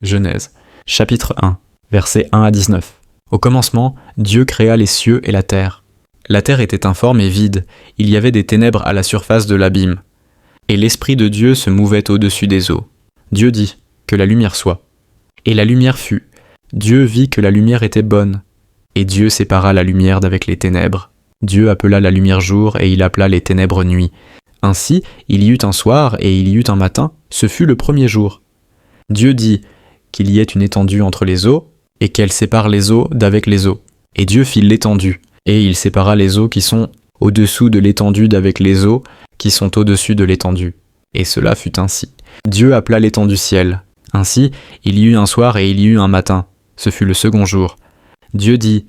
Genèse, chapitre 1, versets 1 à 19. Au commencement, Dieu créa les cieux et la terre. La terre était informe et vide, il y avait des ténèbres à la surface de l'abîme. Et l'Esprit de Dieu se mouvait au-dessus des eaux. Dieu dit, que la lumière soit. Et la lumière fut. Dieu vit que la lumière était bonne. Et Dieu sépara la lumière d'avec les ténèbres. Dieu appela la lumière jour et il appela les ténèbres nuit. Ainsi, il y eut un soir et il y eut un matin, ce fut le premier jour. Dieu dit qu'il y ait une étendue entre les eaux, et qu'elle sépare les eaux d'avec les eaux. Et Dieu fit l'étendue, et il sépara les eaux qui sont au-dessous de l'étendue d'avec les eaux qui sont au-dessus de l'étendue. Et cela fut ainsi. Dieu appela l'étendue ciel. Ainsi, il y eut un soir et il y eut un matin, ce fut le second jour. Dieu dit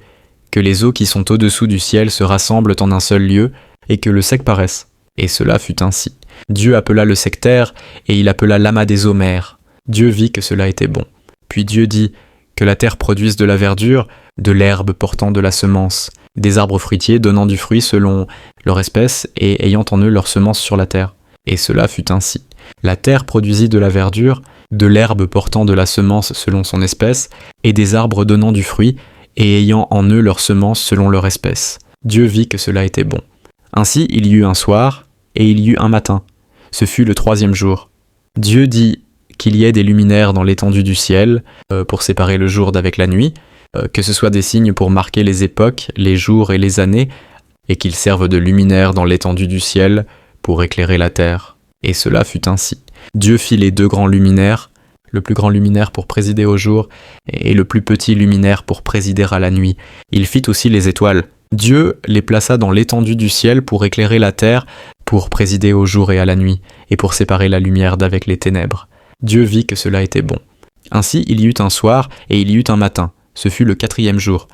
que les eaux qui sont au-dessous du ciel se rassemblent en un seul lieu, et que le sec paraisse. Et cela fut ainsi. Dieu appela le sec terre, et il appela l'amas des eaux mer. Dieu vit que cela était bon. Puis Dieu dit que la terre produise de la verdure, de l'herbe portant de la semence, des arbres fruitiers donnant du fruit selon leur espèce et ayant en eux leur semence sur la terre. Et cela fut ainsi. La terre produisit de la verdure, de l'herbe portant de la semence selon son espèce, et des arbres donnant du fruit et ayant en eux leur semence selon leur espèce. Dieu vit que cela était bon. Ainsi il y eut un soir et il y eut un matin. Ce fut le troisième jour. Dieu dit qu'il y ait des luminaires dans l'étendue du ciel, pour séparer le jour d'avec la nuit, que ce soit des signes pour marquer les époques, les jours et les années, et qu'ils servent de luminaires dans l'étendue du ciel, pour éclairer la terre. Et cela fut ainsi. Dieu fit les deux grands luminaires, le plus grand luminaire pour présider au jour, et le plus petit luminaire pour présider à la nuit. Il fit aussi les étoiles. Dieu les plaça dans l'étendue du ciel pour éclairer la terre, pour présider au jour et à la nuit, et pour séparer la lumière d'avec les ténèbres. Dieu vit que cela était bon. Ainsi il y eut un soir et il y eut un matin, ce fut le quatrième jour.